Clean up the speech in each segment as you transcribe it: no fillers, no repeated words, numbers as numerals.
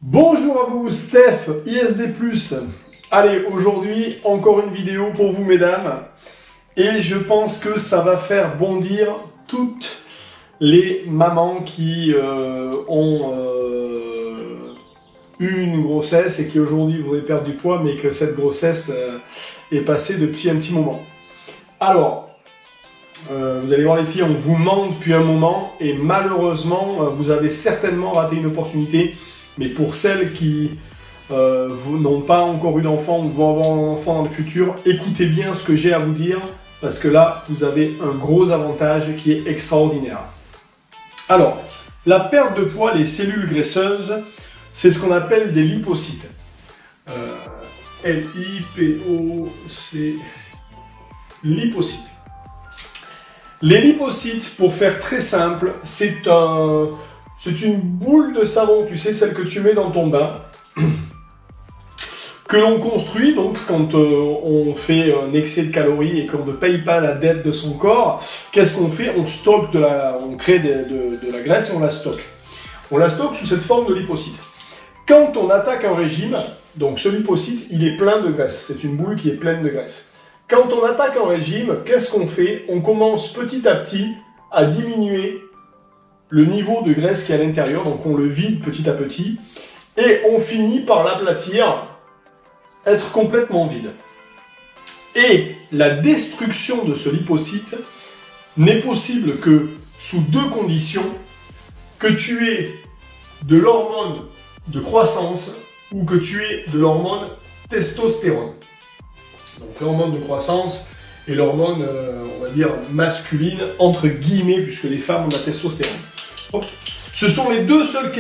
Bonjour à vous, Steph, ISD+. Allez, aujourd'hui, encore une vidéo pour vous, mesdames. Et je pense que ça va faire bondir toutes les mamans qui ont eu une grossesse et qui aujourd'hui voudraient perdre du poids, mais que cette grossesse est passée depuis un petit moment. Alors, vous allez voir les filles, on vous ment depuis un moment et malheureusement, vous avez certainement raté une opportunité. Mais pour celles qui n'ont pas encore eu d'enfant ou vont avoir un enfant dans le futur, écoutez bien ce que j'ai à vous dire, parce que là, vous avez un gros avantage qui est extraordinaire. Alors, la perte de poids, les cellules graisseuses, c'est ce qu'on appelle des lipocytes. L-I-P-O-C... lipocytes. Les lipocytes, pour faire très simple, c'est une boule de savon, tu sais, celle que tu mets dans ton bain, que l'on construit, donc, quand on fait un excès de calories et qu'on ne paye pas la dette de son corps, qu'est-ce qu'on fait? On stocke on crée de la graisse et on la stocke. On la stocke sous cette forme de lipocyte. Quand on attaque un régime, donc ce lipocyte, il est plein de graisse. C'est une boule qui est pleine de graisse. Quand on attaque un régime, qu'est-ce qu'on fait? On commence petit à petit à diminuer le niveau de graisse qui est à l'intérieur, donc on le vide petit à petit, et on finit par l'aplatir, être complètement vide. Et la destruction de ce lipocyte n'est possible que sous deux conditions, que tu aies de l'hormone de croissance ou que tu aies de l'hormone testostérone. Donc l'hormone de croissance et l'hormone, on va dire, masculine, entre guillemets, puisque les femmes ont la testostérone. Donc, ce sont les deux seules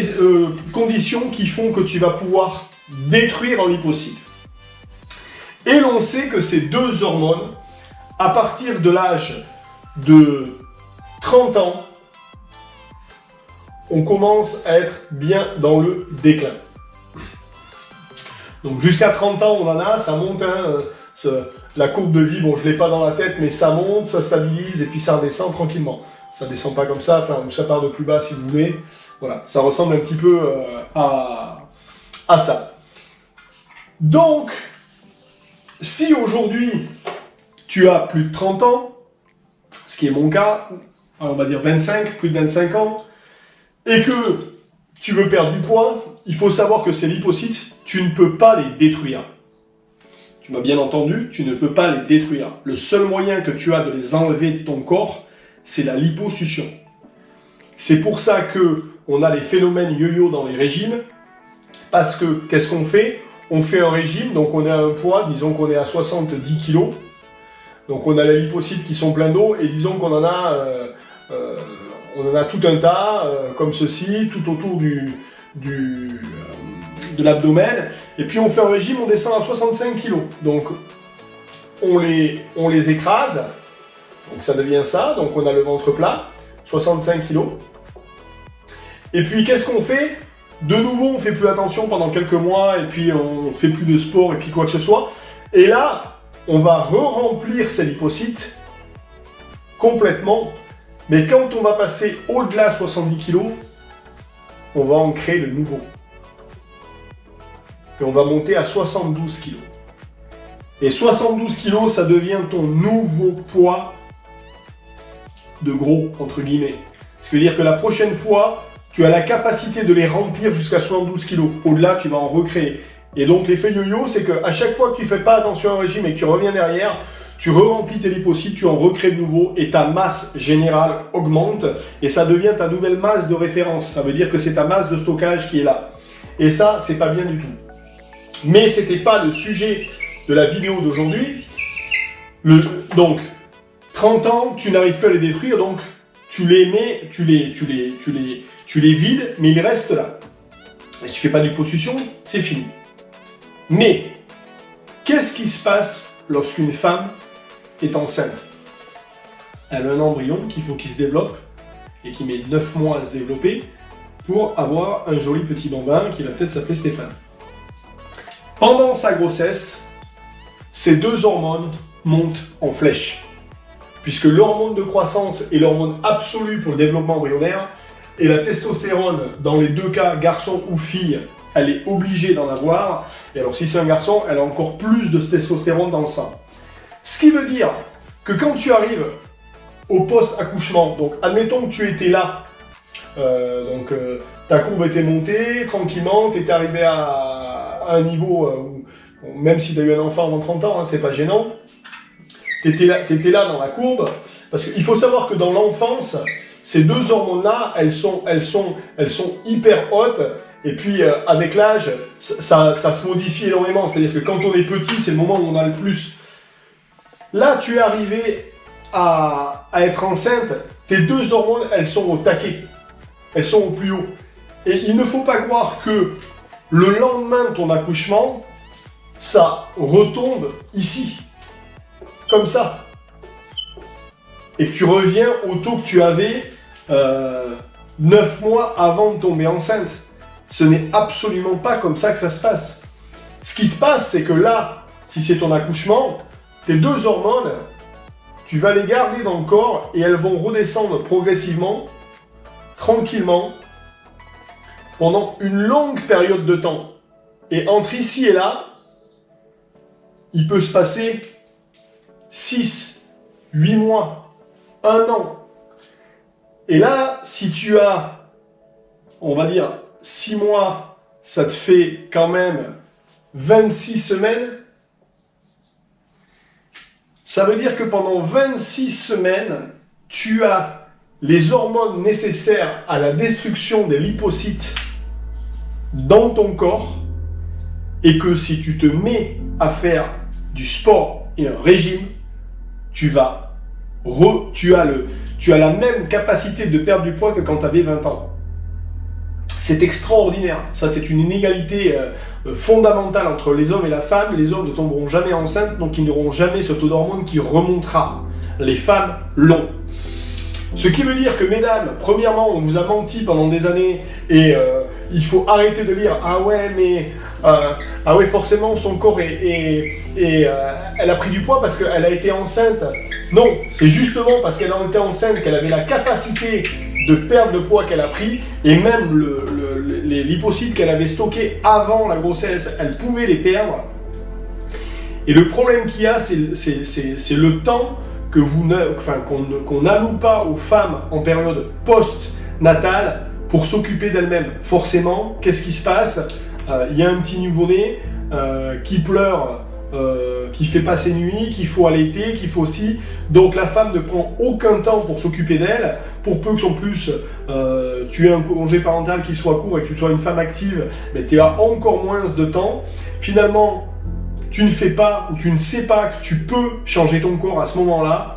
conditions qui font que tu vas pouvoir détruire un lipocyte. Et l'on sait que ces deux hormones, à partir de l'âge de 30 ans, on commence à être bien dans le déclin. Donc jusqu'à 30 ans, on en a, ça monte, la courbe de vie, bon je ne l'ai pas dans la tête, mais ça monte, ça stabilise et puis ça redescend tranquillement. Ça descend pas comme ça, enfin ça part de plus bas si vous voulez. Voilà, ça ressemble un petit peu à ça. Donc, si aujourd'hui tu as plus de 30 ans, ce qui est mon cas, on va dire 25, plus de 25 ans, et que tu veux perdre du poids, il faut savoir que ces lipocytes, tu ne peux pas les détruire. Tu m'as bien entendu, tu ne peux pas les détruire. Le seul moyen que tu as de les enlever de ton corps, c'est la liposuction. C'est pour ça qu'on a les phénomènes yo-yo dans les régimes, parce que, qu'est-ce qu'on fait? On fait un régime, donc on est à un poids, disons qu'on est à 70 kg, donc on a les lipocytes qui sont pleins d'eau, et disons qu'on en a, tout un tas, comme ceci, tout autour de l'abdomen, et puis on fait un régime, on descend à 65 kg, donc on les écrase. Donc ça devient ça, donc on a le ventre plat, 65 kg. Et puis qu'est-ce qu'on fait? De nouveau, on fait plus attention pendant quelques mois, et puis on fait plus de sport, et puis quoi que ce soit. Et là, on va re-remplir ces lipocytes complètement. Mais quand on va passer au-delà de 70 kg, on va en créer de nouveau. Et on va monter à 72 kg. Et 72 kg, ça devient ton nouveau poids de gros, entre guillemets. Ce qui veut dire que la prochaine fois, tu as la capacité de les remplir jusqu'à 72 kg. Au-delà, tu vas en recréer. Et donc, l'effet yo-yo, c'est qu'à chaque fois que tu ne fais pas attention au régime et que tu reviens derrière, tu re-remplis tes lipocytes, tu en recrées de nouveau et ta masse générale augmente et ça devient ta nouvelle masse de référence. Ça veut dire que c'est ta masse de stockage qui est là. Et ça, c'est pas bien du tout. Mais ce n'était pas le sujet de la vidéo d'aujourd'hui. Donc, 30 ans, tu n'arrives plus à les détruire, donc tu les mets, tu les vides, mais ils restent là. Et si tu fais pas de liposuction, c'est fini. Mais, qu'est-ce qui se passe lorsqu'une femme est enceinte? Elle a un embryon qu'il faut qu'il se développe, et qui met 9 mois à se développer, pour avoir un joli petit bambin qui va peut-être s'appeler Stéphane. Pendant sa grossesse, ces deux hormones montent en flèche. Puisque l'hormone de croissance est l'hormone absolue pour le développement embryonnaire, et la testostérone, dans les deux cas, garçon ou fille, elle est obligée d'en avoir. Et alors si c'est un garçon, elle a encore plus de testostérone dans le sang. Ce qui veut dire que quand tu arrives au post-accouchement, donc admettons que tu étais là, ta courbe était montée, tranquillement, tu étais arrivé à un niveau où, même si tu as eu un enfant avant 30 ans, hein, c'est pas gênant, tu étais là dans la courbe, parce qu'il faut savoir que dans l'enfance, ces deux hormones-là, elles sont hyper hautes, et puis avec l'âge, ça se modifie énormément, c'est-à-dire que quand on est petit, c'est le moment où on a le plus. Là, tu es arrivé à être enceinte, tes deux hormones, elles sont au taquet, elles sont au plus haut. Et il ne faut pas croire que le lendemain de ton accouchement, ça retombe ici, comme ça. Et que tu reviens au taux que tu avais 9 mois avant de tomber enceinte. Ce n'est absolument pas comme ça que ça se passe. Ce qui se passe, c'est que là, si c'est ton accouchement, tes deux hormones, tu vas les garder dans le corps et elles vont redescendre progressivement, tranquillement, pendant une longue période de temps. Et entre ici et là, il peut se passer 6, 8 mois, 1 an. Et là, si tu as, on va dire, 6 mois, ça te fait quand même 26 semaines. Ça veut dire que pendant 26 semaines, tu as les hormones nécessaires à la destruction des lipocytes dans ton corps et que si tu te mets à faire du sport et un régime, tu as la même capacité de perdre du poids que quand tu avais 20 ans. C'est extraordinaire. Ça, c'est une inégalité fondamentale entre les hommes et la femme. Les hommes ne tomberont jamais enceintes, donc ils n'auront jamais ce taux d'hormones qui remontera. Les femmes l'ont. Ce qui veut dire que, mesdames, premièrement, on vous a menti pendant des années et il faut arrêter de dire « Ah ouais, mais ah ouais, forcément, son corps elle a pris du poids parce qu'elle a été enceinte. » Non, c'est justement parce qu'elle a été enceinte qu'elle avait la capacité de perdre le poids qu'elle a pris et même les lipocytes qu'elle avait stockés avant la grossesse, elle pouvait les perdre. Et le problème qu'il y a, c'est le temps que qu'on n'alloue pas aux femmes en période post-natale pour s'occuper d'elles-mêmes. Forcément, qu'est-ce qui se passe? Il y a un petit nouveau-né qui pleure, qui fait pas ses nuits, qu'il faut allaiter, qu'il faut aussi. Donc la femme ne prend aucun temps pour s'occuper d'elle. Pour peu que en plus tu aies un congé parental qui soit court et que tu sois une femme active, mais tu as encore moins de temps. Finalement, tu ne fais pas ou tu ne sais pas que tu peux changer ton corps à ce moment-là.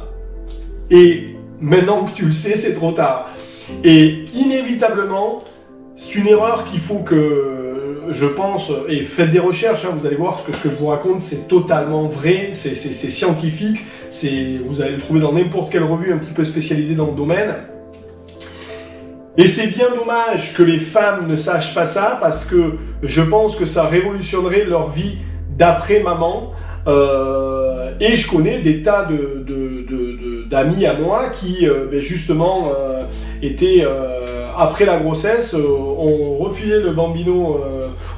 Et maintenant que tu le sais, c'est trop tard. Et inévitablement, c'est une erreur qu'il faut que je pense, et faites des recherches, hein, vous allez voir ce que je vous raconte, c'est totalement vrai, c'est scientifique, vous allez le trouver dans n'importe quelle revue un petit peu spécialisée dans le domaine. Et c'est bien dommage que les femmes ne sachent pas ça, parce que je pense que ça révolutionnerait leur vie d'après maman. Et je connais des tas d'amis à moi qui justement étaient après la grossesse, on refilait le bambino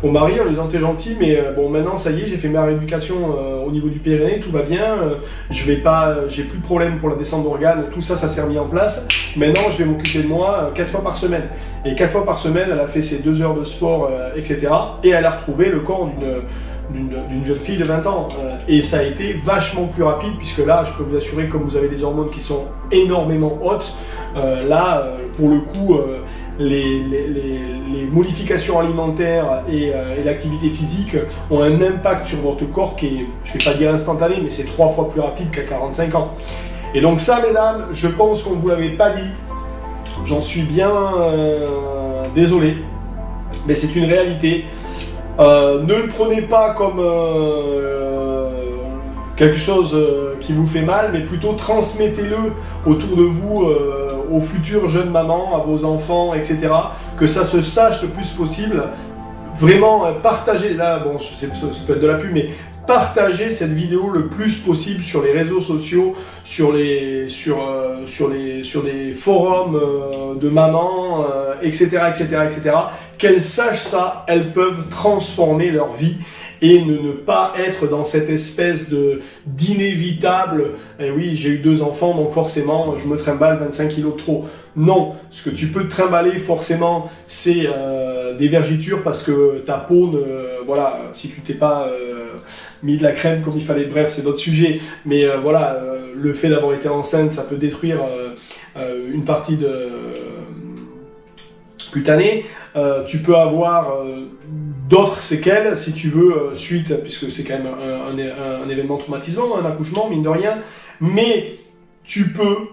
au mari en lui disant t'es gentil, mais bon maintenant ça y est, j'ai fait ma rééducation au niveau du périnée, tout va bien, j'ai plus de problème pour la descente d'organes, tout ça, ça s'est remis en place. Maintenant je vais m'occuper de moi 4 fois par semaine. Et 4 fois par semaine, elle a fait ses 2 heures de sport, etc. Et elle a retrouvé le corps d'une jeune fille de 20 ans. Et ça a été vachement plus rapide, puisque là, je peux vous assurer, comme vous avez des hormones qui sont énormément hautes, pour le coup, les modifications alimentaires et l'activité physique ont un impact sur votre corps qui est, je ne vais pas dire instantané, mais c'est 3 fois plus rapide qu'à 45 ans. Et donc ça, mesdames, je pense qu'on ne vous l'avait pas dit. J'en suis bien désolé, mais c'est une réalité. Ne le prenez pas comme quelque chose qui vous fait mal, mais plutôt transmettez-le autour de vous, aux futures jeunes mamans, à vos enfants, etc. Que ça se sache le plus possible. Vraiment, partagez, là, bon, ça peut être de la pub, mais partagez cette vidéo le plus possible sur les réseaux sociaux, sur les forums de mamans, etc., etc., etc. qu'elles sachent ça, elles peuvent transformer leur vie et ne pas être dans cette espèce d'inévitable « Eh oui, j'ai eu 2 enfants, donc forcément, je me trimballe 25 kilos de trop ». Non, ce que tu peux te trimballer, forcément, c'est des vergitures parce que ta peau, voilà, si tu t'es pas mis de la crème comme il fallait, bref, c'est d'autres sujets. Mais voilà, le fait d'avoir été enceinte, ça peut détruire une partie cutanée. Tu peux avoir d'autres séquelles, si tu veux, suite, puisque c'est quand même un événement traumatisant, un accouchement, mine de rien, mais tu peux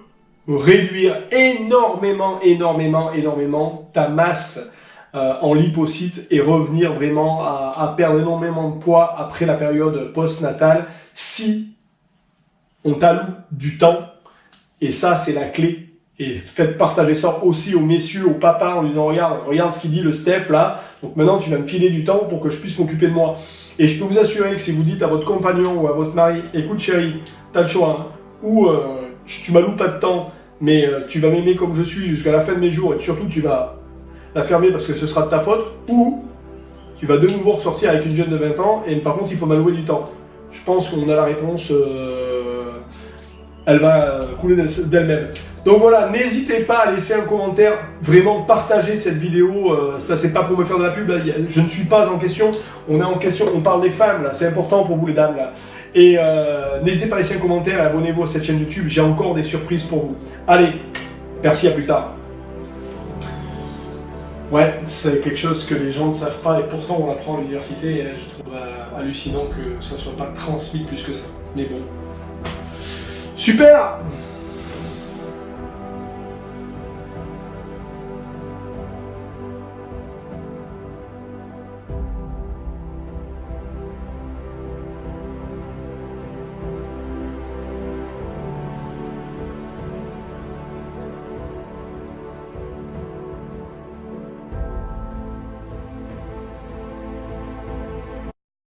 réduire énormément ta masse en lipocytes et revenir vraiment à perdre énormément de poids après la période post-natale si on t'alloue du temps, et ça c'est la clé. Et faites partager ça aussi aux messieurs, aux papas, en lui disant regarde ce qu'il dit le Steph là, donc maintenant tu vas me filer du temps pour que je puisse m'occuper de moi. Et je peux vous assurer que si vous dites à votre compagnon ou à votre mari, écoute chérie, t'as le choix, hein, ou tu m'alloues pas de temps, mais tu vas m'aimer comme je suis jusqu'à la fin de mes jours, et surtout tu vas la fermer parce que ce sera de ta faute, ou tu vas de nouveau ressortir avec une jeune de 20 ans, et par contre il faut m'allouer du temps. Je pense qu'on a la réponse, elle va couler d'elle-même. Donc voilà, n'hésitez pas à laisser un commentaire, vraiment partagez cette vidéo, ça c'est pas pour me faire de la pub, là, je ne suis pas en question, on est en question, on parle des femmes là, c'est important pour vous les dames là. Et n'hésitez pas à laisser un commentaire et abonnez-vous à cette chaîne YouTube, j'ai encore des surprises pour vous. Allez, merci, à plus tard. Ouais, c'est quelque chose que les gens ne savent pas et pourtant on l'apprend à l'université et je trouve hallucinant que ça soit pas transmis plus que ça. Mais bon. Super!